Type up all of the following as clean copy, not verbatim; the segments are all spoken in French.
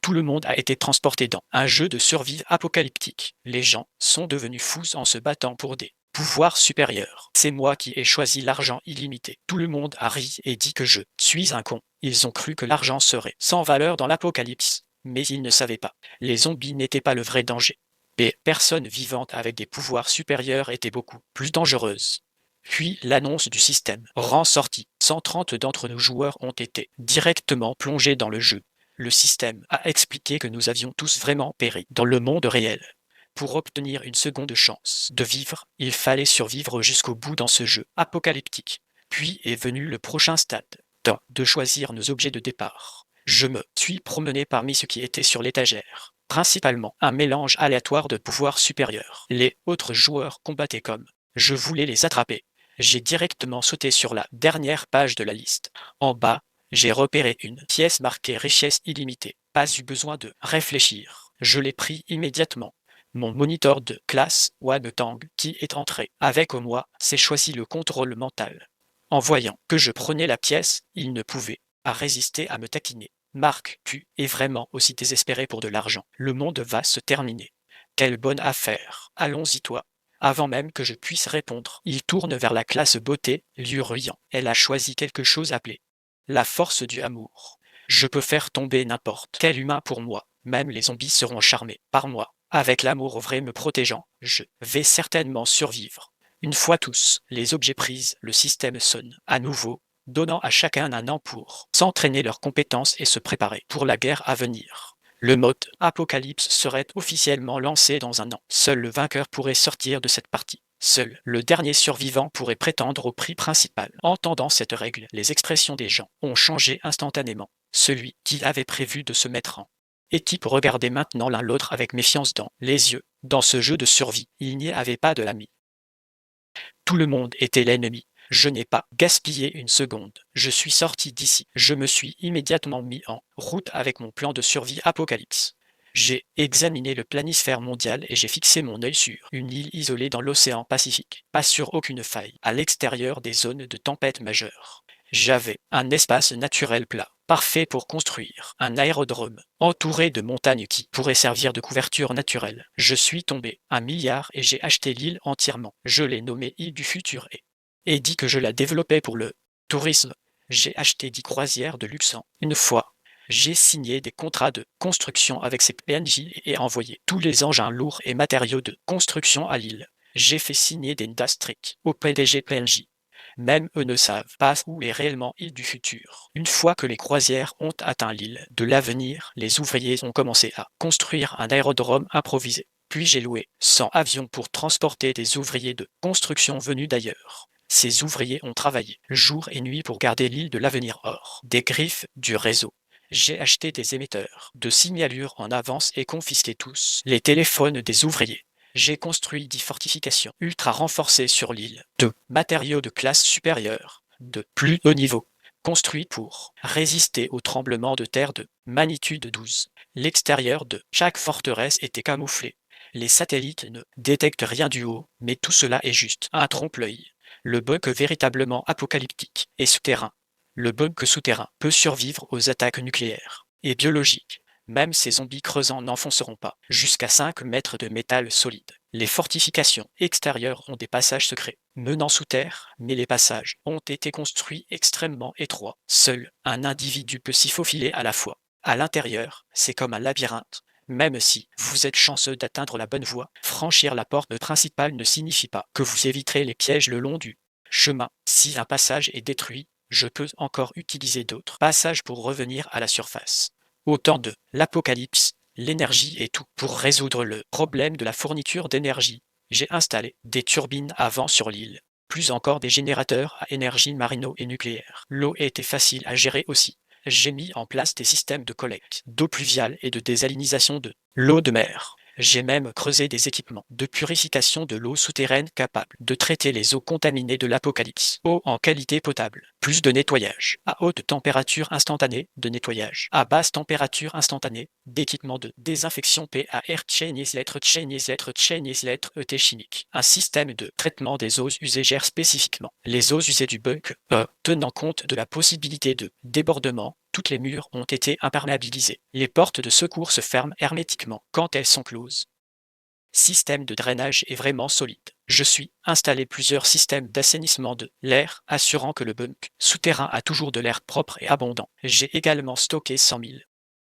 Tout le monde a été transporté dans un jeu de survie apocalyptique. Les gens sont devenus fous en se battant pour des pouvoirs supérieurs. C'est moi qui ai choisi l'argent illimité. Tout le monde a ri et dit que je suis un con. Ils ont cru que l'argent serait sans valeur dans l'apocalypse. Mais ils ne savaient pas. Les zombies n'étaient pas le vrai danger. Les personnes vivantes avec des pouvoirs supérieurs étaient beaucoup plus dangereuses. Puis l'annonce du système rend sortie. 130 d'entre nos joueurs ont été directement plongés dans le jeu. Le système a expliqué que nous avions tous vraiment péri dans le monde réel. Pour obtenir une seconde chance de vivre, il fallait survivre jusqu'au bout dans ce jeu apocalyptique. Puis est venu le prochain stade, de choisir nos objets de départ. Je me suis promené parmi ce qui était sur l'étagère, principalement un mélange aléatoire de pouvoirs supérieurs. Les autres joueurs combattaient comme je voulais les attraper. J'ai directement sauté sur la dernière page de la liste. En bas, j'ai repéré une pièce marquée richesse illimitée. Pas eu besoin de réfléchir. Je l'ai pris immédiatement. Mon moniteur de classe, Wan Tang, qui est entré avec moi, s'est choisi le contrôle mental. En voyant que je prenais la pièce, il ne pouvait pas résister à me taquiner. Marc, tu es vraiment aussi désespéré pour de l'argent. Le monde va se terminer. Quelle bonne affaire. Allons-y toi. Avant même que je puisse répondre, il tourne vers la classe beauté, lui riant. Elle a choisi quelque chose appelé la force du amour. Je peux faire tomber n'importe quel humain pour moi. Même les zombies seront charmés par moi. Avec l'amour vrai me protégeant, je vais certainement survivre. Une fois tous les objets pris, le système sonne à nouveau, donnant à chacun un an pour s'entraîner leurs compétences et se préparer pour la guerre à venir. Le mode Apocalypse serait officiellement lancé dans un an. Seul le vainqueur pourrait sortir de cette partie. Seul le dernier survivant pourrait prétendre au prix principal. Entendant cette règle, les expressions des gens ont changé instantanément. Celui qui avait prévu de se mettre en équipe regardait maintenant l'un l'autre avec méfiance dans les yeux. Dans ce jeu de survie, il n'y avait pas de l'ami. Tout le monde était l'ennemi. Je n'ai pas gaspillé une seconde. Je suis sorti d'ici. Je me suis immédiatement mis en route avec mon plan de survie apocalypse. J'ai examiné le planisphère mondial et j'ai fixé mon œil sur une île isolée dans l'océan Pacifique, pas sur aucune faille, à l'extérieur des zones de tempête majeure. J'avais un espace naturel plat, parfait pour construire un aérodrome, entouré de montagnes qui pourraient servir de couverture naturelle. Je suis tombé 1 milliard et j'ai acheté l'île entièrement. Je l'ai nommée île du futur et dit que je la développais pour le tourisme. J'ai acheté 10 croisières de luxe une fois. J'ai signé des contrats de construction avec ces PNJ et envoyé tous les engins lourds et matériaux de construction à l'île. J'ai fait signer des Dastric au PDG PNJ. Même eux ne savent pas où est réellement l'île du futur. Une fois que les croisières ont atteint l'île de l'avenir, les ouvriers ont commencé à construire un aérodrome improvisé. Puis j'ai loué 100 avions pour transporter des ouvriers de construction venus d'ailleurs. Ces ouvriers ont travaillé jour et nuit pour garder l'île de l'avenir hors des griffes du réseau. J'ai acheté des émetteurs de signalures en avance et confisqué tous les téléphones des ouvriers. J'ai construit 10 fortifications ultra renforcées sur l'île, de matériaux de classe supérieure, de plus haut niveau, construits pour résister aux tremblements de terre de magnitude 12. L'extérieur de chaque forteresse était camouflé. Les satellites ne détectent rien du haut, mais tout cela est juste un trompe-l'œil. Le bug véritablement apocalyptique est souterrain. Le bug souterrain peut survivre aux attaques nucléaires et biologiques. Même ces zombies creusants n'enfonceront pas jusqu'à 5 mètres de métal solide. Les fortifications extérieures ont des passages secrets menant sous terre, mais les passages ont été construits extrêmement étroits. Seul un individu peut s'y faufiler à la fois. À l'intérieur, c'est comme un labyrinthe. Même si vous êtes chanceux d'atteindre la bonne voie, franchir la porte principale ne signifie pas que vous éviterez les pièges le long du chemin. Si un passage est détruit, je peux encore utiliser d'autres passages pour revenir à la surface. Au temps de l'apocalypse, l'énergie est tout. Pour résoudre le problème de la fourniture d'énergie, j'ai installé des turbines à vent sur l'île, plus encore des générateurs à énergie marino et nucléaire. L'eau était facile à gérer aussi. J'ai mis en place des systèmes de collecte d'eau pluviale et de désalinisation de l'eau de mer. J'ai même creusé des équipements de purification de l'eau souterraine capables de traiter les eaux contaminées de l'apocalypse. Eau en qualité potable. Plus de nettoyage. À haute température instantanée, de nettoyage. À basse température instantanée, d'équipement de désinfection PAR lettre ET chimique. Un système de traitement des eaux usées gère spécifiquement les eaux usées du bunk, tenant compte de la possibilité de débordement. Toutes les murs ont été imperméabilisés. Les portes de secours se ferment hermétiquement quand elles sont closes. Système de drainage est vraiment solide. Je suis installé plusieurs systèmes d'assainissement de l'air, assurant que le bunk souterrain a toujours de l'air propre et abondant. J'ai également stocké 100 000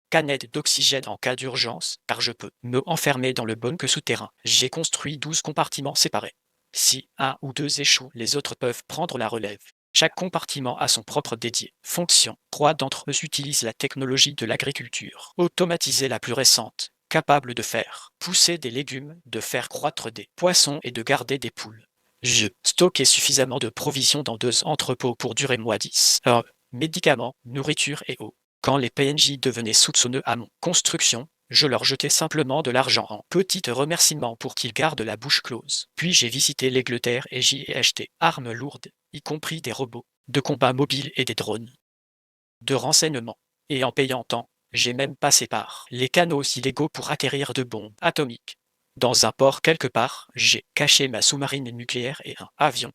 canettes d'oxygène en cas d'urgence, car je peux me enfermer dans le bunk souterrain. J'ai construit 12 compartiments séparés. Si un ou deux échouent, les autres peuvent prendre la relève. Chaque compartiment a son propre dédié. Fonction. 3 d'entre eux utilisent la technologie de l'agriculture. Automatiser la plus récente, capable de faire pousser des légumes, de faire croître des poissons et de garder des poules. Je stockais suffisamment de provisions dans 2 entrepôts pour durer mois 10. Médicaments, nourriture et eau. Quand les PNJ devenaient soupçonneux à mon construction, je leur jetais simplement de l'argent en petits remerciements pour qu'ils gardent la bouche close. Puis j'ai visité l'Angleterre et j'y ai acheté armes lourdes, y compris des robots, de combat mobiles et des drones de renseignement. Et en payant tant, j'ai même passé par les canaux illégaux pour acquérir de bombes atomiques. Dans un port quelque part, j'ai caché ma sous-marine nucléaire et un avion.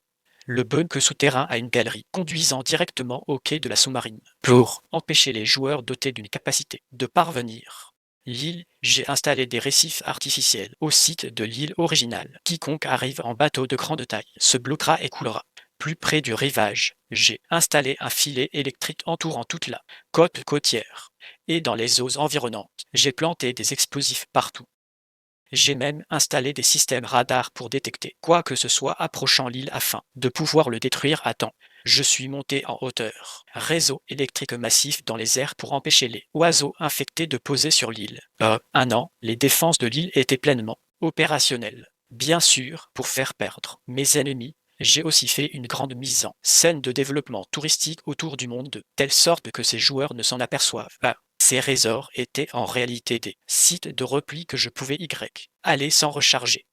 Le bunk souterrain a une galerie conduisant directement au quai de la sous-marine pour empêcher les joueurs dotés d'une capacité de parvenir. L'île, j'ai installé des récifs artificiels au site de l'île originale. Quiconque arrive en bateau de grande taille se bloquera et coulera. Plus près du rivage, j'ai installé un filet électrique entourant toute la côte côtière. Et dans les eaux environnantes, j'ai planté des explosifs partout. J'ai même installé des systèmes radars pour détecter quoi que ce soit approchant l'île afin de pouvoir le détruire à temps. Je suis monté en hauteur. Réseau électrique massif dans les airs pour empêcher les oiseaux infectés de poser sur l'île. Un an, les défenses de l'île étaient pleinement opérationnelles. Bien sûr, pour faire perdre mes ennemis, j'ai aussi fait une grande mise en scène de développement touristique autour du monde de telle sorte que ces joueurs ne s'en aperçoivent pas. Ces resorts étaient en réalité des sites de repli que je pouvais aller sans recharger.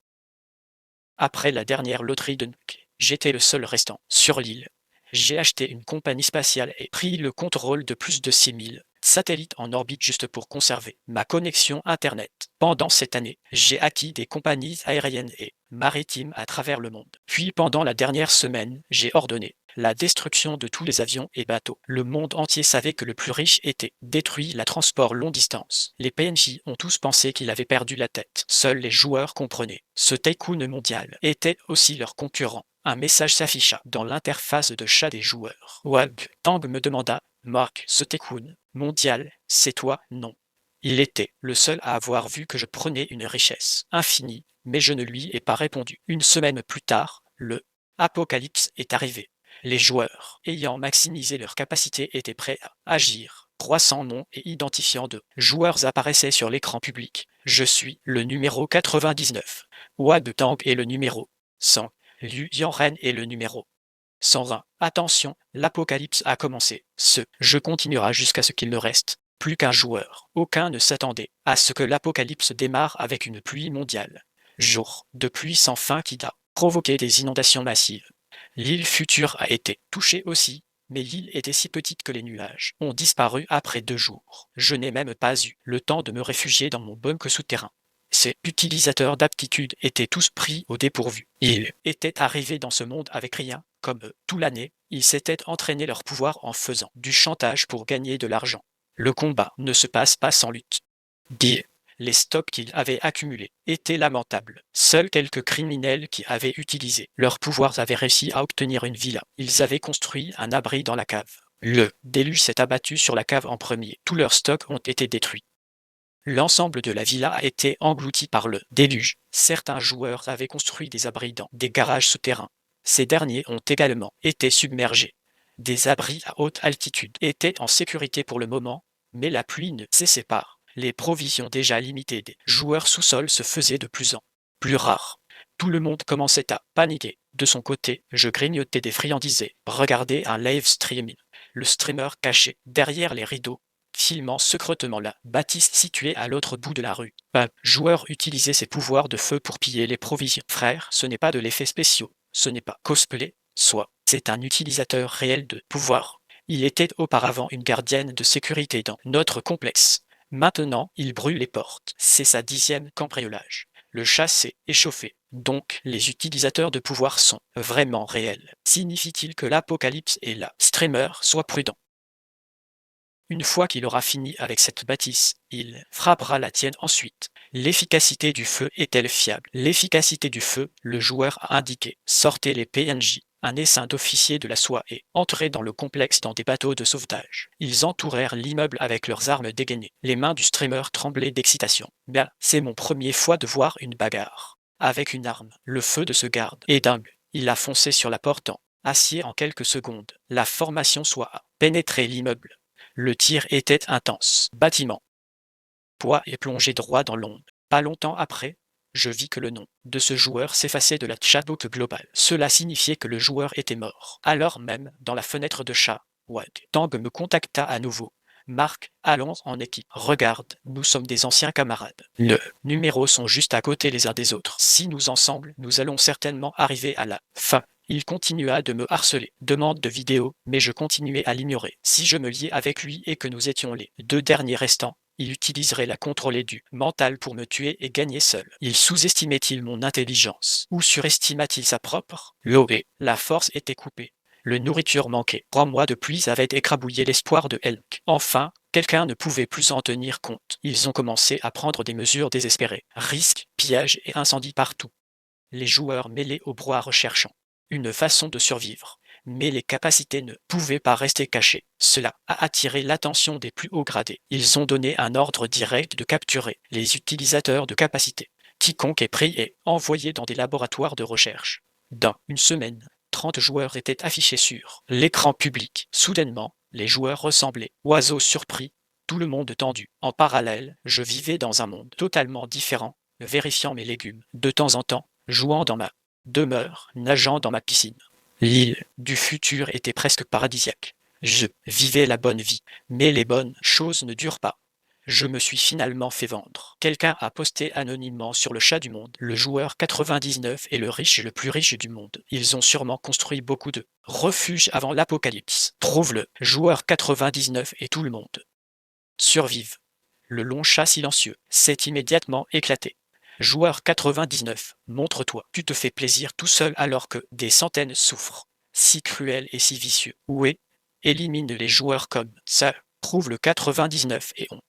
Après la dernière loterie de Nuke, j'étais le seul restant sur l'île. J'ai acheté une compagnie spatiale et pris le contrôle de plus de 6000 satellites en orbite juste pour conserver ma connexion Internet. Pendant cette année, j'ai acquis des compagnies aériennes et maritimes à travers le monde. Puis pendant la dernière semaine, j'ai ordonné la destruction de tous les avions et bateaux. Le monde entier savait que le plus riche était détruit la transport longue distance. Les PNJ ont tous pensé qu'il avait perdu la tête. Seuls les joueurs comprenaient. Ce tycoon mondial était aussi leur concurrent. Un message s'afficha dans l'interface de chat des joueurs. Wag Tang me demanda, Mark, ce tycoon mondial, c'est toi? Non. Il était le seul à avoir vu que je prenais une richesse infinie, mais je ne lui ai pas répondu. Une semaine plus tard, le apocalypse est arrivé. Les joueurs, ayant maximisé leur capacité, étaient prêts à agir. 300 noms et identifiants de joueurs apparaissaient sur l'écran public. Je suis le numéro 99. Wag Tang est le numéro 100. Liu Yanren est le numéro 120. Attention, l'apocalypse a commencé. Ce jeu continuera jusqu'à ce qu'il ne reste plus qu'un joueur. Aucun ne s'attendait à ce que l'apocalypse démarre avec une pluie mondiale. Jour de pluie sans fin qui a provoqué des inondations massives. L'île future a été touchée aussi, mais l'île était si petite que les nuages ont disparu après 2 jours. Je n'ai même pas eu le temps de me réfugier dans mon bunk souterrain. Ces utilisateurs d'aptitude étaient tous pris au dépourvu. Ils étaient arrivés dans ce monde avec rien, comme eux. Toute l'année, ils s'étaient entraînés leur pouvoir en faisant du chantage pour gagner de l'argent. Le combat ne se passe pas sans lutte. Les stocks qu'ils avaient accumulés étaient lamentables. Seuls quelques criminels qui avaient utilisé leurs pouvoirs avaient réussi à obtenir une villa. Ils avaient construit un abri dans la cave. Le déluge s'est abattu sur la cave en premier. Tous leurs stocks ont été détruits. L'ensemble de la villa a été englouti par le déluge. Certains joueurs avaient construit des abris dans des garages souterrains. Ces derniers ont également été submergés. Des abris à haute altitude étaient en sécurité pour le moment, mais la pluie ne cessait pas. Les provisions déjà limitées des joueurs sous-sol se faisaient de plus en plus rares. Tout le monde commençait à paniquer. De son côté, je grignotais des friandises et regardais un live streaming. Le streamer caché derrière les rideaux, filmant secrètement la bâtisse située à l'autre bout de la rue. Un joueur utilisait ses pouvoirs de feu pour piller les provisions. Frère, ce n'est pas de l'effet spéciaux, ce n'est pas cosplay, soit C'est un utilisateur réel de pouvoir. Il était auparavant une gardienne de sécurité dans notre complexe. Maintenant, il brûle les portes. C'est sa 10e cambriolage. Le chat s'est échauffé. Donc, les utilisateurs de pouvoir sont vraiment réels. Signifie-t-il que l'apocalypse est là? Streamer, sois prudent. Une fois qu'il aura fini avec cette bâtisse, il frappera la tienne ensuite. L'efficacité du feu est-elle fiable? L'efficacité du feu, le joueur a indiqué. Sortez les PNJ. Un essaim d'officiers de la soie est entré dans le complexe dans des bateaux de sauvetage. Ils entourèrent l'immeuble avec leurs armes dégainées. Les mains du streamer tremblaient d'excitation. Bien, c'est mon premier fois de voir une bagarre. Avec une arme, le feu de ce garde est dingue. Il a foncé sur la porte en acier en quelques secondes. La formation soit a pénétré l'immeuble. Le tir était intense. Bâtiment. Poids est plongé droit dans l'ombre. Pas longtemps après, je vis que le nom de ce joueur s'effaçait de la chatbox globale. Cela signifiait que le joueur était mort. Alors même, dans la fenêtre de chat, Tang me contacta à nouveau. Marc, allons en équipe. Regarde, nous sommes des anciens camarades. Les numéros sont juste à côté les uns des autres. Si nous ensemble, nous allons certainement arriver à la fin. Il continua de me harceler, demande de vidéo, mais je continuais à l'ignorer. Si je me liais avec lui et que nous étions les 2 derniers restants, il utiliserait la contrôlée du mental pour me tuer et gagner seul. Il sous-estimait-il mon intelligence? Ou surestima-t-il sa propre? La force était coupée. Le nourriture manquait. 3 mois de pluie avaient écrabouillé l'espoir de Elk. Enfin, quelqu'un ne pouvait plus en tenir compte. Ils ont commencé à prendre des mesures désespérées. Risques, pièges et incendies partout. Les joueurs mêlés au brouhaha recherchant une façon de survivre. Mais les capacités ne pouvaient pas rester cachées. Cela a attiré l'attention des plus hauts gradés. Ils ont donné un ordre direct de capturer les utilisateurs de capacités. Quiconque est pris est envoyé dans des laboratoires de recherche. Dans une semaine, 30 joueurs étaient affichés sur l'écran public. Soudainement, les joueurs ressemblaient oiseaux surpris, tout le monde tendu. En parallèle, je vivais dans un monde totalement différent, vérifiant mes légumes. De temps en temps, jouant dans ma demeure, nageant dans ma piscine. L'île du futur était presque paradisiaque. Je vivais la bonne vie, mais les bonnes choses ne durent pas. Je me suis finalement fait vendre. Quelqu'un a posté anonymement sur le chat du monde. Le joueur 99 est le riche et le plus riche du monde. Ils ont sûrement construit beaucoup de refuges avant l'apocalypse. Trouve le joueur 99 et tout le monde survive. Le long chat silencieux s'est immédiatement éclaté. Joueur 99, montre-toi. Tu te fais plaisir tout seul alors que des centaines souffrent. Si cruel et si vicieux. Où est? Élimine les joueurs comme ça. Prouve le 99 et on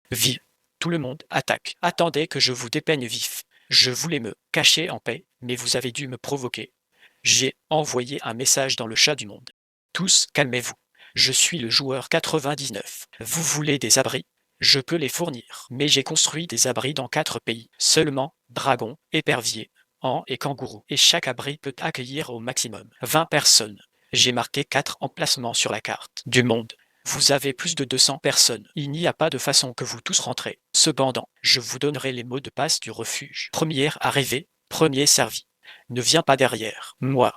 vit. Tout le monde attaque. Attendez que je vous dépeigne vif. Je voulais me cacher en paix, mais vous avez dû me provoquer. J'ai envoyé un message dans le chat du monde. Tous, calmez-vous. Je suis le joueur 99. Vous voulez des abris? Je peux les fournir, mais j'ai construit des abris dans 4 pays. Seulement, dragons, éperviers, ants et kangourous. Et chaque abri peut accueillir au maximum 20 personnes. J'ai marqué 4 emplacements sur la carte du monde. Vous avez plus de 200 personnes. Il n'y a pas de façon que vous tous rentrez. Cependant, je vous donnerai les mots de passe du refuge. Première arrivée, premier servi. Ne viens pas derrière. Moi.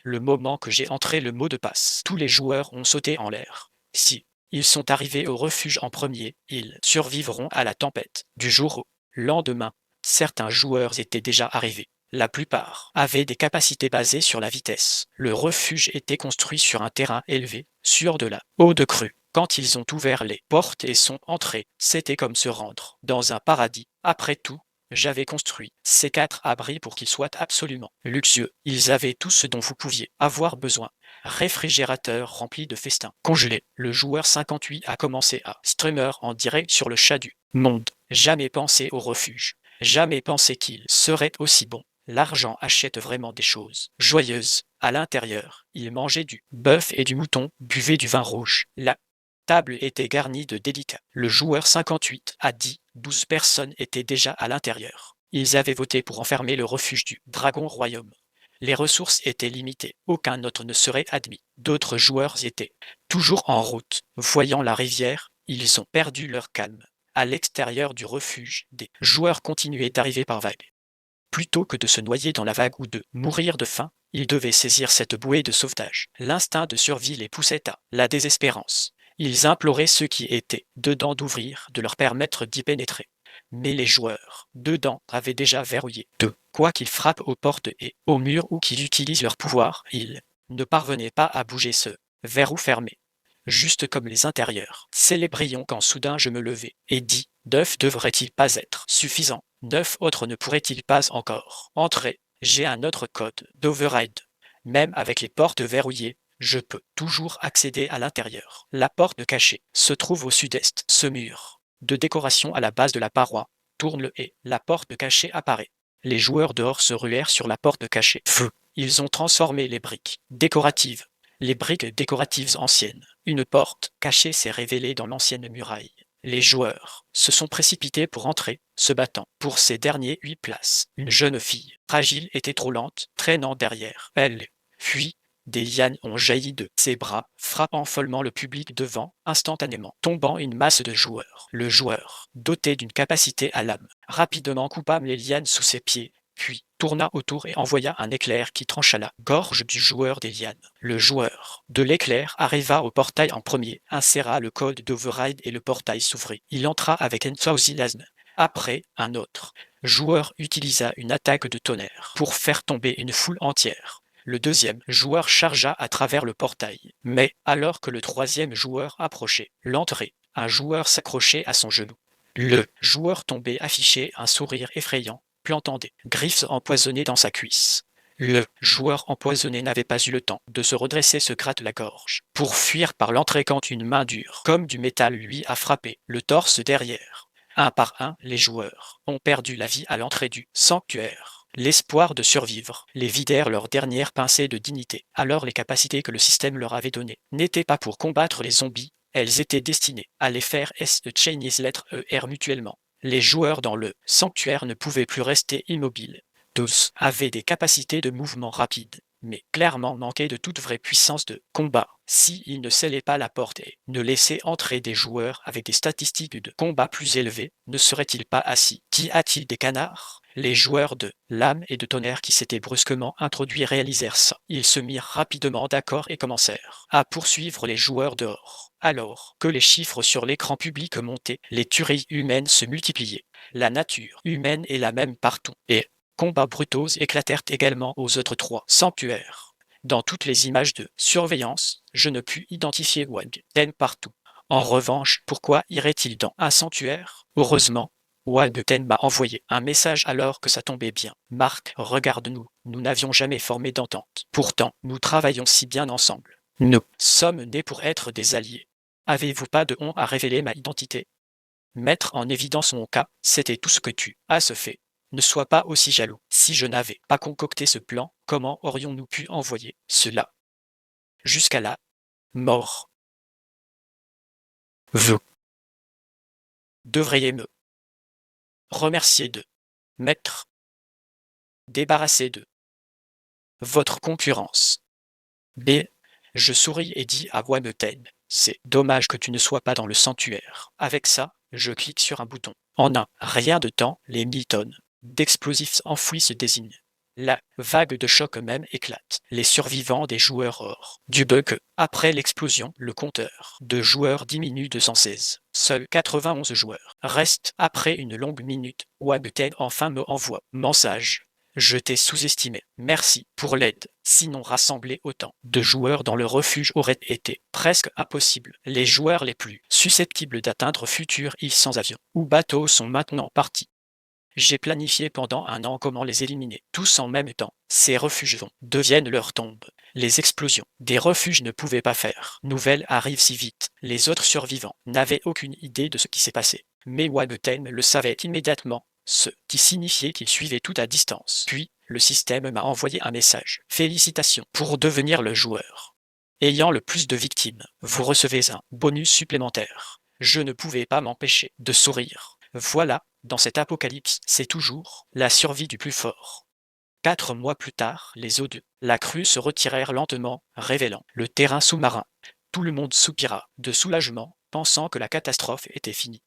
Le moment que j'ai entré le mot de passe, tous les joueurs ont sauté en l'air. Si ils sont arrivés au refuge en premier, ils survivront à la tempête. Du jour au lendemain, certains joueurs étaient déjà arrivés. La plupart avaient des capacités basées sur la vitesse. Le refuge était construit sur un terrain élevé, sur de la eau de crue. Quand ils ont ouvert les portes et sont entrés, c'était comme se rendre dans un paradis. Après tout, j'avais construit ces 4 abris pour qu'ils soient absolument luxueux. Ils avaient tout ce dont vous pouviez avoir besoin. Réfrigérateur rempli de festins. Congelé. Le joueur 58 a commencé à streamer en direct sur le chat du monde. Jamais pensé au refuge. Jamais pensé qu'il serait aussi bon. L'argent achète vraiment des choses joyeuses. À l'intérieur, il mangeait du bœuf et du mouton, buvait du vin rouge. La table était garnie de délicats. Le joueur 58 a dit 12 personnes étaient déjà à l'intérieur. Ils avaient voté pour enfermer le refuge du Dragon Royaume. Les ressources étaient limitées. Aucun autre ne serait admis. D'autres joueurs étaient toujours en route. Voyant la rivière, ils ont perdu leur calme. À l'extérieur du refuge, des joueurs continuaient d'arriver par vagues. Plutôt que de se noyer dans la vague ou de mourir de faim, ils devaient saisir cette bouée de sauvetage. L'instinct de survie les poussait à la désespérance. Ils imploraient ceux qui étaient dedans d'ouvrir, de leur permettre d'y pénétrer. Mais les joueurs, dedans, avaient déjà verrouillé. Quoi qu'ils frappent aux portes et aux murs ou qu'ils utilisent leur pouvoir, ils ne parvenaient pas à bouger ce verrou fermé. Juste comme les intérieurs. Célébrions quand soudain je me levai, et dis, 9 devrait-il pas être suffisant? 9 autres ne pourraient-ils pas encore entrer? J'ai un autre code d'override. Même avec les portes verrouillées, je peux toujours accéder à l'intérieur. La porte cachée se trouve au sud-est. Ce mur de décoration à la base de la paroi tourne et la porte cachée apparaît. Les joueurs dehors se ruèrent sur la porte cachée. Feu. Ils ont transformé les briques décoratives. Les briques décoratives anciennes. Une porte cachée s'est révélée dans l'ancienne muraille. Les joueurs se sont précipités pour entrer, se battant pour ces derniers 8 places. Une jeune fille, fragile était trop lente, traînant derrière elle. Puis, des lianes ont jailli de ses bras, frappant follement le public devant, instantanément, tombant une masse de joueurs. Le joueur, doté d'une capacité à l'âme, rapidement coupa les lianes sous ses pieds, puis tourna autour et envoya un éclair qui trancha la gorge du joueur des lianes. Le joueur de l'éclair arriva au portail en premier, inséra le code d'override et le portail s'ouvrit. Il entra avec enthousiasme. Après, un autre joueur utilisa une attaque de tonnerre pour faire tomber une foule entière. Le deuxième joueur chargea à travers le portail. Mais, alors que le troisième joueur approchait l'entrée, un joueur s'accrochait à son genou. Le joueur tombé affichait un sourire effrayant, plantant des griffes empoisonnées dans sa cuisse. Le joueur empoisonné n'avait pas eu le temps de se redresser, se gratte la gorge pour fuir par l'entrée quand une main dure, comme du métal, lui a frappé le torse derrière. Un par un, les joueurs ont perdu la vie à l'entrée du sanctuaire. L'espoir de survivre les vidèrent leur dernière pincée de dignité. Alors les capacités que le système leur avait données n'étaient pas pour combattre les zombies, elles étaient destinées à les faire Chinese lettre ER mutuellement. Les joueurs dans le sanctuaire ne pouvaient plus rester immobiles. Tous avaient des capacités de mouvement rapides, mais clairement manquaient de toute vraie puissance de combat. S'ils ne scellaient pas la porte et ne laissaient entrer des joueurs avec des statistiques de combat plus élevées, ne seraient-ils pas assis? Qu'y a-t-il des canards? Les joueurs de l'âme et de tonnerre qui s'étaient brusquement introduits réalisèrent ça. Ils se mirent rapidement d'accord et commencèrent à poursuivre les joueurs dehors. Alors que les chiffres sur l'écran public montaient, les tueries humaines se multipliaient. La nature humaine est la même partout, et combats brutaux éclatèrent également aux autres 3 sanctuaires. Dans toutes les images de surveillance, je ne pus identifier Wang Ten partout. En revanche, pourquoi irait-il dans un sanctuaire? Heureusement, Wang Ten m'a envoyé un message alors que ça tombait bien. Marc, regarde-nous, nous n'avions jamais formé d'entente. Pourtant, nous travaillons si bien ensemble. Nous sommes nés pour être des alliés. Avez-vous pas de honte à révéler ma identité? Mettre en évidence mon cas, c'était tout ce que tu as fait. Ne sois pas aussi jaloux. Si je n'avais pas concocté ce plan, comment aurions-nous pu envoyer cela jusqu'à la mort? Vous devriez me remercier de m'être débarrassé de votre concurrence. B. Je souris et dis à voix hautaine, c'est dommage que tu ne sois pas dans le sanctuaire. Avec ça, je clique sur un bouton. En un rien de temps, les 1000 tonnes d'explosifs enfouis se désignent. La vague de choc même éclate. Les survivants des joueurs hors du bug. Après l'explosion, le compteur de joueurs diminue de 116. Seuls 91 joueurs restent après une longue minute. Wagten enfin me envoie message. Je t'ai sous-estimé. Merci pour l'aide. Sinon rassembler autant de joueurs dans le refuge aurait été presque impossible. Les joueurs les plus susceptibles d'atteindre futures îles sans avion ou bateau sont maintenant partis. J'ai planifié pendant un an comment les éliminer, tous en même temps. Ces refuges deviennent leur tombe. Les explosions des refuges ne pouvaient pas faire. Nouvelle arrive si vite. Les autres survivants n'avaient aucune idée de ce qui s'est passé. Mais Wagten le savait immédiatement, ce qui signifiait qu'il suivait tout à distance. Puis, le système m'a envoyé un message. Félicitations pour devenir le joueur ayant le plus de victimes. Vous recevez un bonus supplémentaire. Je ne pouvais pas m'empêcher de sourire. Voilà, dans cet apocalypse, c'est toujours la survie du plus fort. 4 mois plus tard, les eaux de la crue se retirèrent lentement, révélant le terrain sous-marin. Tout le monde soupira de soulagement, pensant que la catastrophe était finie.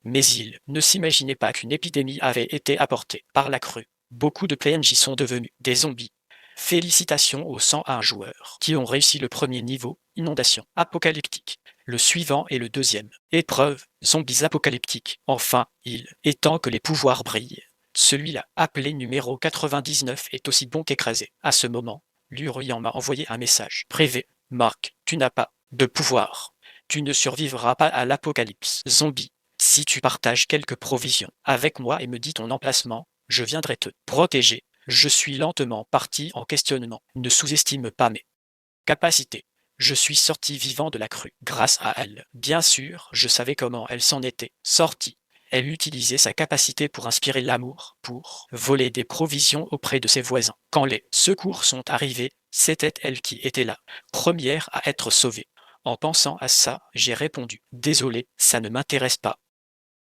Mais ils ne s'imaginaient pas qu'une épidémie avait été apportée par la crue. Beaucoup de PNJ sont devenus des zombies. Félicitations aux 101 joueurs qui ont réussi le premier niveau, inondation apocalyptique. Le suivant est le deuxième. Épreuve, zombies apocalyptiques. Enfin, il est temps que les pouvoirs brillent. Celui-là, appelé numéro 99, est aussi bon qu'écrasé. À ce moment, Lurian m'a envoyé un message privé. Marc, tu n'as pas de pouvoir. Tu ne survivras pas à l'apocalypse zombie. Si tu partages quelques provisions avec moi et me dis ton emplacement, je viendrai te protéger. Je suis lentement parti en questionnement. Ne sous-estime pas mes capacités. Je suis sorti vivant de la crue grâce à elle. Bien sûr, je savais comment elle s'en était sortie. Elle utilisait sa capacité pour inspirer l'amour, pour voler des provisions auprès de ses voisins. Quand les secours sont arrivés, c'était elle qui était la première à être sauvée. En pensant à ça, j'ai répondu « Désolé, ça ne m'intéresse pas ».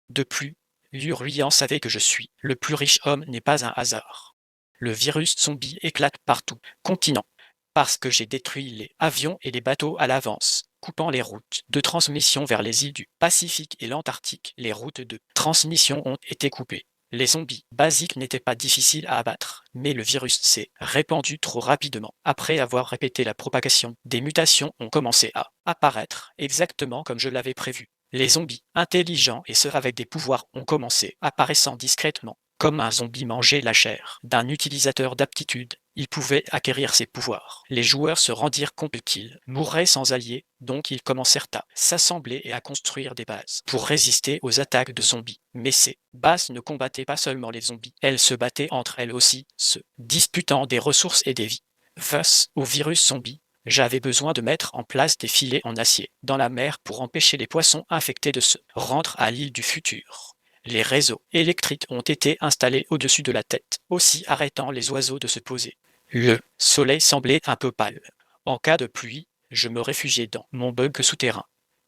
De plus, Lurian savait que je suis le plus riche homme n'est pas un hasard. Le virus zombie éclate partout, continent, parce que j'ai détruit les avions et les bateaux à l'avance, coupant les routes de transmission vers les îles du Pacifique et l'Antarctique. Les routes de transmission ont été coupées. Les zombies basiques n'étaient pas difficiles à abattre, mais le virus s'est répandu trop rapidement. Après avoir répété la propagation, des mutations ont commencé à apparaître, exactement comme je l'avais prévu. Les zombies intelligents et ceux avec des pouvoirs ont commencé, apparaissant discrètement. Comme un zombie mangeait la chair d'un utilisateur d'aptitude, il pouvait acquérir ses pouvoirs. Les joueurs se rendirent compte qu'ils mourraient sans alliés, donc ils commencèrent à s'assembler et à construire des bases pour résister aux attaques de zombies. Mais ces bases ne combattaient pas seulement les zombies, elles se battaient entre elles aussi, se disputant des ressources et des vies. Face au virus zombie, j'avais besoin de mettre en place des filets en acier dans la mer pour empêcher les poissons infectés de se rendre à l'île du futur. Les réseaux électriques ont été installés au-dessus de la tête, aussi arrêtant les oiseaux de se poser. Le soleil semblait un peu pâle. En cas de pluie, je me réfugiais dans mon bug souterrain.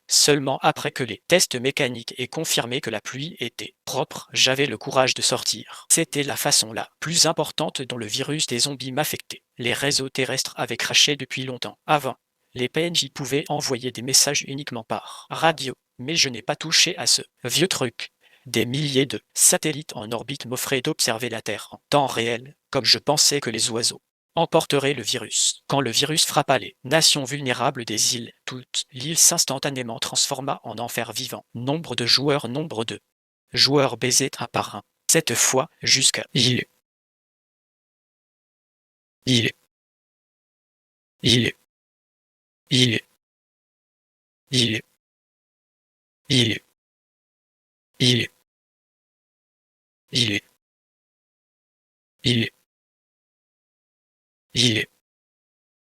Seulement après que les tests mécaniques aient confirmé que la pluie était propre, j'avais le courage de sortir. C'était la façon la plus importante dont le virus des zombies m'affectait. Les réseaux terrestres avaient craché depuis longtemps. Avant, les PNJ pouvaient envoyer des messages uniquement par radio, mais je n'ai pas touché à ce vieux truc. Des milliers de satellites en orbite m'offraient d'observer la Terre en temps réel, comme je pensais que les oiseaux emporterait le virus. Quand le virus frappa les nations vulnérables des îles, toute l'île s'instantanément transforma en enfer vivant. Nombre de joueurs baisaient un par un. Cette fois, jusqu'à île, île, île, île, île, île, île, île, île, île,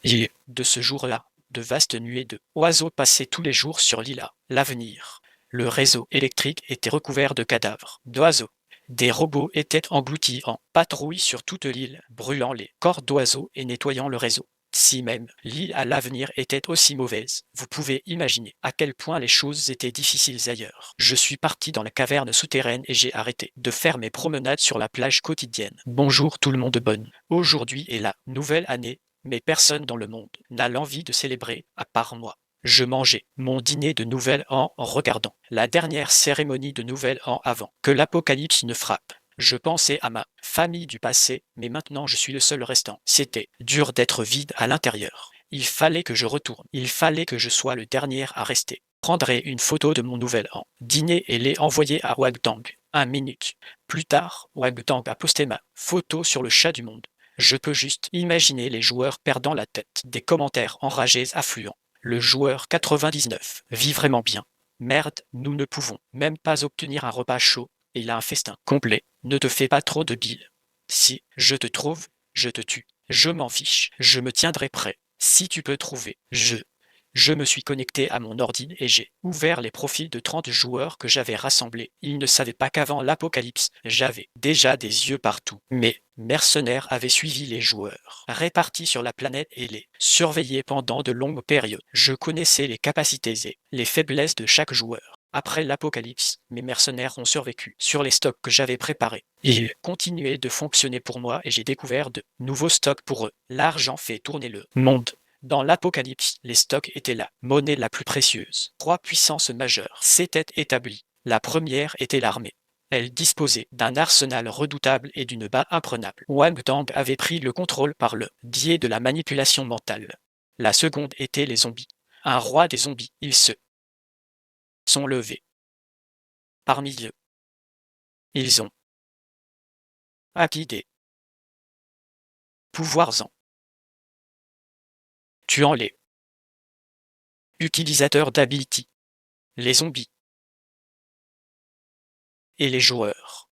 île. De ce jour-là, de vastes nuées de oiseaux passaient tous les jours sur l'île à l'avenir. Le réseau électrique était recouvert de cadavres, d'oiseaux. Des robots étaient engloutis en patrouille sur toute l'île, brûlant les corps d'oiseaux et nettoyant le réseau. Si même l'île à l'avenir était aussi mauvaise, vous pouvez imaginer à quel point les choses étaient difficiles ailleurs. Je suis parti dans la caverne souterraine et j'ai arrêté de faire mes promenades sur la plage quotidienne. Bonjour tout le monde bonne. Aujourd'hui est la nouvelle année, mais personne dans le monde n'a l'envie de célébrer à part moi. Je mangeais mon dîner de Nouvel An en regardant la dernière cérémonie de Nouvel An avant que l'apocalypse ne frappe. Je pensais à ma famille du passé, mais maintenant je suis le seul restant. C'était dur d'être vide à l'intérieur. Il fallait que je retourne. Il fallait que je sois le dernier à rester. Prendrai une photo de mon Nouvel An. Dîner et l'ai envoyé à Wagtang. 1 minute. Plus tard, Wagtang a posté ma photo sur le chat du monde. Je peux juste imaginer les joueurs perdant la tête. Des commentaires enragés affluent. Le joueur 99 vit vraiment bien. Merde, nous ne pouvons même pas obtenir un repas chaud, et il a un festin complet. Ne te fais pas trop de bile. Si je te trouve, je te tue. Je m'en fiche, je me tiendrai prêt. Si tu peux trouver, je me suis connecté à mon ordi et j'ai ouvert les profils de 30 joueurs que j'avais rassemblés. Ils ne savaient pas qu'avant l'apocalypse, j'avais déjà des yeux partout. Mes mercenaires avaient suivi les joueurs, répartis sur la planète et les surveillaient pendant de longues périodes. Je connaissais les capacités et les faiblesses de chaque joueur. Après l'apocalypse, mes mercenaires ont survécu sur les stocks que j'avais préparés. Ils continuaient de fonctionner pour moi et j'ai découvert de nouveaux stocks pour eux. L'argent fait tourner le monde. Dans l'Apocalypse, les stocks étaient la monnaie la plus précieuse. 3 puissances majeures s'étaient établies. La première était l'armée. Elle disposait d'un arsenal redoutable et d'une base imprenable. Wang Tang avait pris le contrôle par le biais de la manipulation mentale. La seconde était les zombies. Un roi des zombies. Ils se sont levés. Parmi eux, ils ont acquis des pouvoirs tuant les utilisateurs d'Ability, les zombies et les joueurs.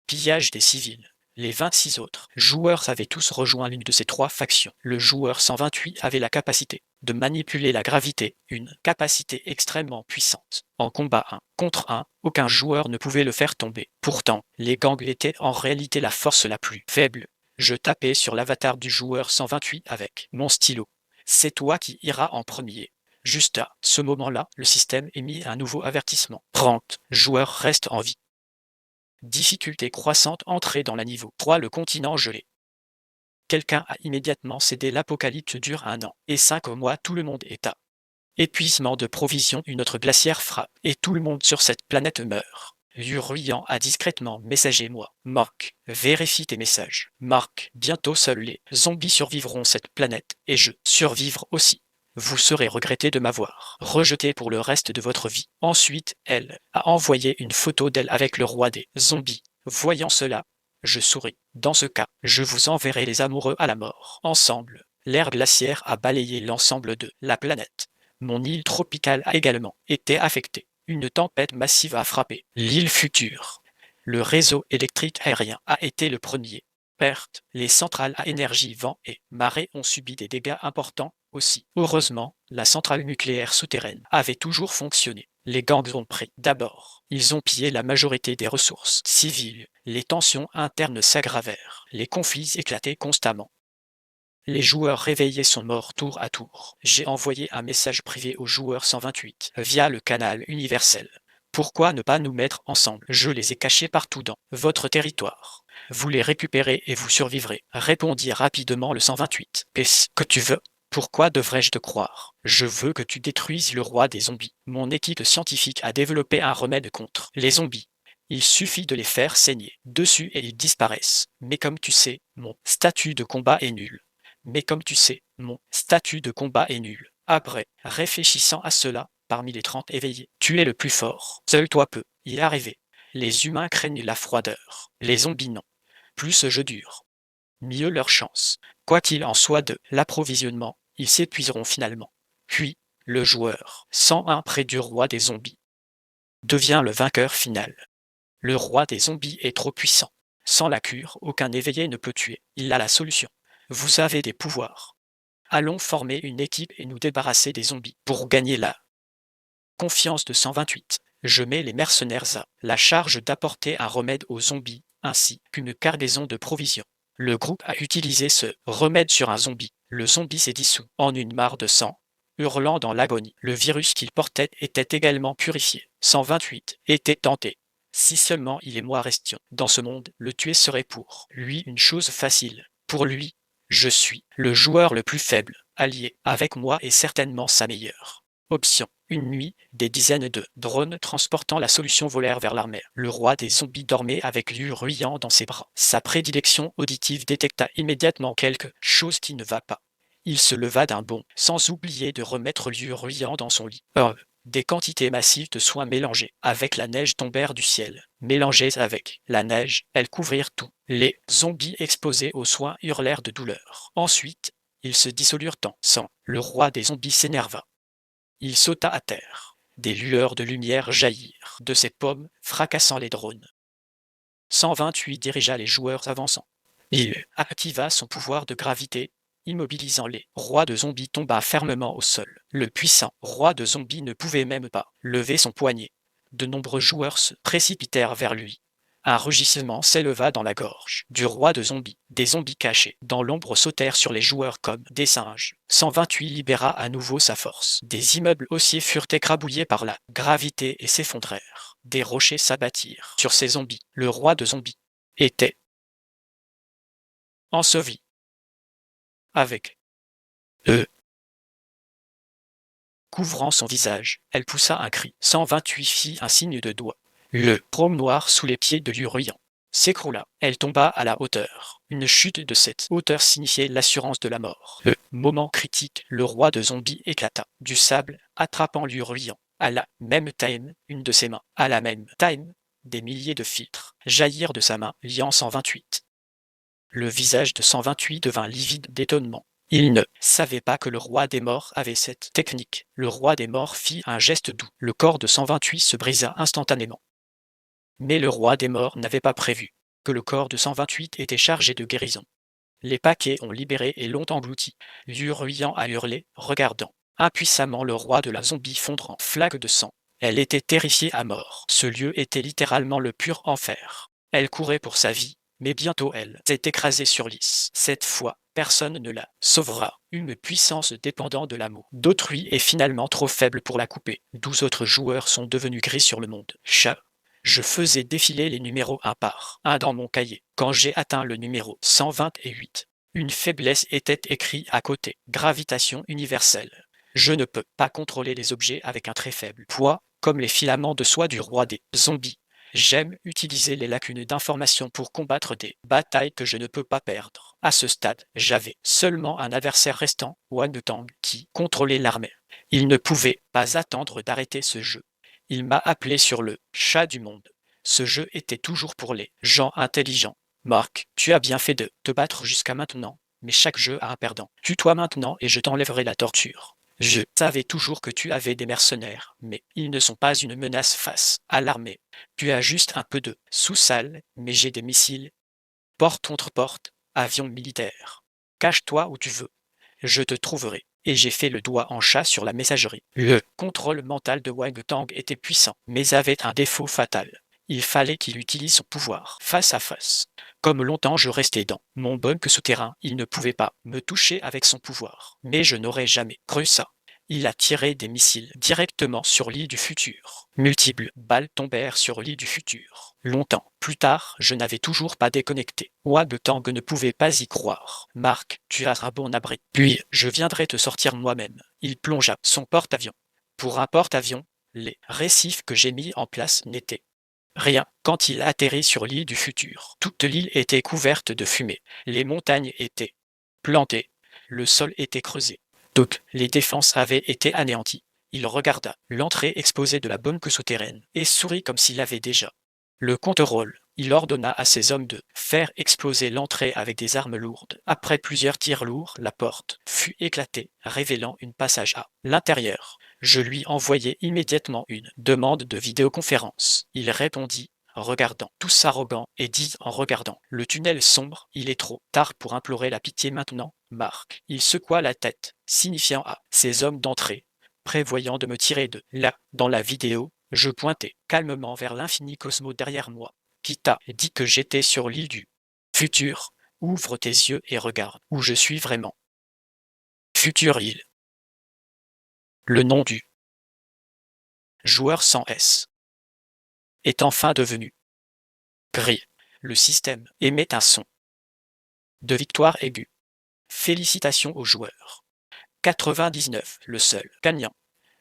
Pillage des civils. Les 26 autres joueurs avaient tous rejoint l'une de ces trois factions. Le joueur 128 avait la capacité de manipuler la gravité, une capacité extrêmement puissante. En combat 1 contre 1, aucun joueur ne pouvait le faire tomber. Pourtant, les gangs étaient en réalité la force la plus faible. Je tapais sur l'avatar du joueur 128 avec mon stylo. C'est toi qui iras en premier. Juste à ce moment-là, le système émit un nouveau avertissement. 30 joueurs restent en vie. Difficulté croissante, entrée dans la niveau 3, le continent gelé. Quelqu'un a immédiatement cédé, l'apocalypse dure 1 an, et 5 mois tout le monde est à épuisement de provisions, une autre glaciaire frappe, et tout le monde sur cette planète meurt. Huruyant a discrètement messagé moi. Marc, vérifie tes messages. Marc, bientôt seuls les zombies survivront cette planète, et je survivre aussi. Vous serez regretté de m'avoir rejeté pour le reste de votre vie. Ensuite, elle a envoyé une photo d'elle avec le roi des zombies. Voyant cela, je souris. Dans ce cas, je vous enverrai les amoureux à la mort. Ensemble, l'ère glaciaire a balayé l'ensemble de la planète. Mon île tropicale a également été affectée. Une tempête massive a frappé l'île future. Le réseau électrique aérien a été le premier. Perte, les centrales à énergie vent et marée ont subi des dégâts importants aussi. Heureusement, la centrale nucléaire souterraine avait toujours fonctionné. Les gangs ont pris d'abord. Ils ont pillé la majorité des ressources civiles. Les tensions internes s'aggravèrent. Les conflits éclataient constamment. Les joueurs réveillés sont morts tour à tour. J'ai envoyé un message privé au joueur 128 via le canal universel. Pourquoi ne pas nous mettre ensemble? Je les ai cachés partout dans votre territoire. Vous les récupérez et vous survivrez, répondit rapidement le 128. Qu'est-ce que tu veux? Pourquoi devrais-je te croire? Je veux que tu détruises le roi des zombies. Mon équipe scientifique a développé un remède contre les zombies. Il suffit de les faire saigner dessus et ils disparaissent. Mais comme tu sais, mon statut de combat est nul. Mais comme tu sais, mon statut de combat est nul. Après, réfléchissant à cela, parmi les 30 éveillés, tu es le plus fort. Seul toi peux y arriver. Les humains craignent la froideur. Les zombies non. Plus ce jeu dure, mieux leur chance. Quoi qu'il en soit de l'approvisionnement, ils s'épuiseront finalement. Puis, le joueur, 101 près du roi des zombies, devient le vainqueur final. Le roi des zombies est trop puissant. Sans la cure, aucun éveillé ne peut tuer. Il a la solution. Vous avez des pouvoirs. Allons former une équipe et nous débarrasser des zombies pour gagner la confiance de 128. Je mets les mercenaires à la charge d'apporter un remède aux zombies ainsi qu'une cargaison de provisions. Le groupe a utilisé ce remède sur un zombie. Le zombie s'est dissous en une mare de sang, hurlant dans l'agonie. Le virus qu'il portait était également purifié. 128 était tenté. Si seulement il et moi restions dans ce monde, le tuer serait pour lui une chose facile. Pour lui, je suis le joueur le plus faible. Allié avec moi est certainement sa meilleure option. Une nuit, des dizaines de drones transportant la solution volèrent vers l'armée. Le roi des zombies dormait avec l'Uruyant dans ses bras. Sa prédilection auditive détecta immédiatement quelque chose qui ne va pas. Il se leva d'un bond, sans oublier de remettre l'Uruyant dans son lit. Des quantités massives de soins mélangés avec la neige tombèrent du ciel. Mélangées avec la neige, elles couvrirent tout. Les zombies exposés aux soins hurlèrent de douleur. Ensuite, ils se dissolurent en sang. Le roi des zombies s'énerva. Il sauta à terre. Des lueurs de lumière jaillirent de ses paumes, fracassant les drones. 128 dirigea les joueurs avançant. Il activa son pouvoir de gravité, immobilisant les rois de zombies tomba fermement au sol. Le puissant roi de zombies ne pouvait même pas lever son poignet. De nombreux joueurs se précipitèrent vers lui. Un rugissement s'éleva dans la gorge du roi de zombies. Des zombies cachés dans l'ombre sautèrent sur les joueurs comme des singes. 128 libéra à nouveau sa force. Des immeubles haussiers furent écrabouillés par la gravité et s'effondrèrent. Des rochers s'abattirent sur ces zombies. Le roi de zombies était enseveli. Avec eux. Couvrant son visage, elle poussa un cri. 128 fit un signe de doigt. Le prône noir sous les pieds de l'Uruyant s'écroula. Elle tomba à la hauteur. Une chute de cette hauteur signifiait l'assurance de la mort. Moment critique, le roi de zombies éclata du sable, attrapant l'Uruyant. À la même time, une de ses mains. À la même time, des milliers de filtres jaillirent de sa main, liant 128. Le visage de 128 devint livide d'étonnement. Il ne savait pas que le roi des morts avait cette technique. Le roi des morts fit un geste doux. Le corps de 128 se brisa instantanément. Mais le roi des morts n'avait pas prévu que le corps de 128 était chargé de guérison. Les paquets ont libéré et l'ont englouti, hurlant à hurler, regardant impuissamment le roi de la zombie fondre en flaques de sang. Elle était terrifiée à mort. Ce lieu était littéralement le pur enfer. Elle courait pour sa vie, mais bientôt elle s'est écrasée sur Lys. Cette fois, personne ne la sauvera. Une puissance dépendant de l'amour d'autrui est finalement trop faible pour la couper. 12 autres joueurs sont devenus gris sur le monde. Chat. Je faisais défiler les numéros un par un dans mon cahier. Quand j'ai atteint le numéro 128, une faiblesse était écrite à côté. Gravitation universelle. Je ne peux pas contrôler les objets avec un très faible poids, comme les filaments de soie du roi des zombies. J'aime utiliser les lacunes d'information pour combattre des batailles que je ne peux pas perdre. À ce stade, j'avais seulement un adversaire restant, Wang-Tang, qui contrôlait l'armée. Il ne pouvait pas attendre d'arrêter ce jeu. Il m'a appelé sur le chat du monde. Ce jeu était toujours pour les gens intelligents. Marc, tu as bien fait de te battre jusqu'à maintenant, mais chaque jeu a un perdant. Tue-toi maintenant et je t'enlèverai la torture. Je savais toujours que tu avais des mercenaires, mais ils ne sont pas une menace face à l'armée. Tu as juste un peu de sous-salle, mais j'ai des missiles. Porte contre porte, avion militaire. Cache-toi où tu veux. Je te trouverai. Et j'ai fait le doigt en chat sur la messagerie. Le contrôle mental de Wang-Tang était puissant, mais avait un défaut fatal. Il fallait qu'il utilise son pouvoir, face à face. Comme longtemps je restais dans mon bunker souterrain, il ne pouvait pas me toucher avec son pouvoir. Mais je n'aurais jamais cru ça. Il a tiré des missiles directement sur l'île du futur. Multiples balles tombèrent sur l'île du futur. Longtemps plus tard, je n'avais toujours pas déconnecté. Wang-Tang ne pouvait pas y croire. Marc, tu as un bon abri. Puis, je viendrai te sortir moi-même. Il plongea son porte-avions. Pour un porte-avions, les récifs que j'ai mis en place n'étaient rien quand il atterrit sur l'île du futur. Toute l'île était couverte de fumée. Les montagnes étaient plantées. Le sol était creusé. Toutes les défenses avaient été anéanties. Il regarda l'entrée exposée de la bunker souterraine et sourit comme s'il avait déjà le contrôle. Il ordonna à ses hommes de faire exploser l'entrée avec des armes lourdes. Après plusieurs tirs lourds, la porte fut éclatée, révélant une passage à l'intérieur. Je lui envoyai immédiatement une demande de vidéoconférence. Il répondit, regardant tous arrogant, et dit en regardant le tunnel sombre, il est trop tard pour implorer la pitié maintenant, Marc. Il secoua la tête, signifiant à ses hommes d'entrer, prévoyant de me tirer de là. Dans la vidéo, je pointais calmement vers l'infini Cosmo derrière moi, qui t'a dit que j'étais sur l'île du futur. Ouvre tes yeux et regarde où je suis vraiment. Future île. Le nom du joueur sans S est enfin devenu gris. Le système émet un son de victoire aiguë. Félicitations aux joueurs. 99, le seul gagnant.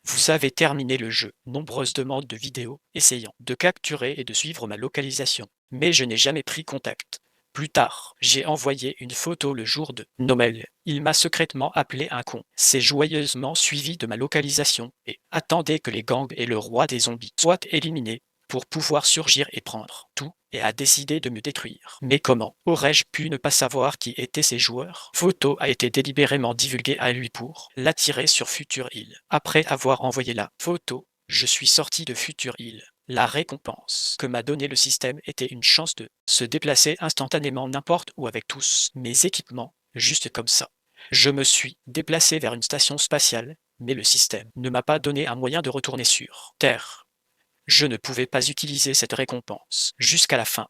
Vous avez terminé le jeu. Nombreuses demandes de vidéos essayant de capturer et de suivre ma localisation. Mais je n'ai jamais pris contact. Plus tard, j'ai envoyé une photo le jour de Noël. Il m'a secrètement appelé un con. C'est joyeusement suivi de ma localisation et attendait que les gangs et le roi des zombies soient éliminés pour pouvoir surgir et prendre tout et a décidé de me détruire. Mais comment aurais-je pu ne pas savoir qui étaient ces joueurs? Photo a été délibérément divulguée à lui pour l'attirer sur Future Hill. Après avoir envoyé la photo, je suis sorti de Future Hill. La récompense que m'a donné le système était une chance de se déplacer instantanément n'importe où avec tous mes équipements, juste comme ça. Je me suis déplacé vers une station spatiale, mais le système ne m'a pas donné un moyen de retourner sur Terre. Je ne pouvais pas utiliser cette récompense jusqu'à la fin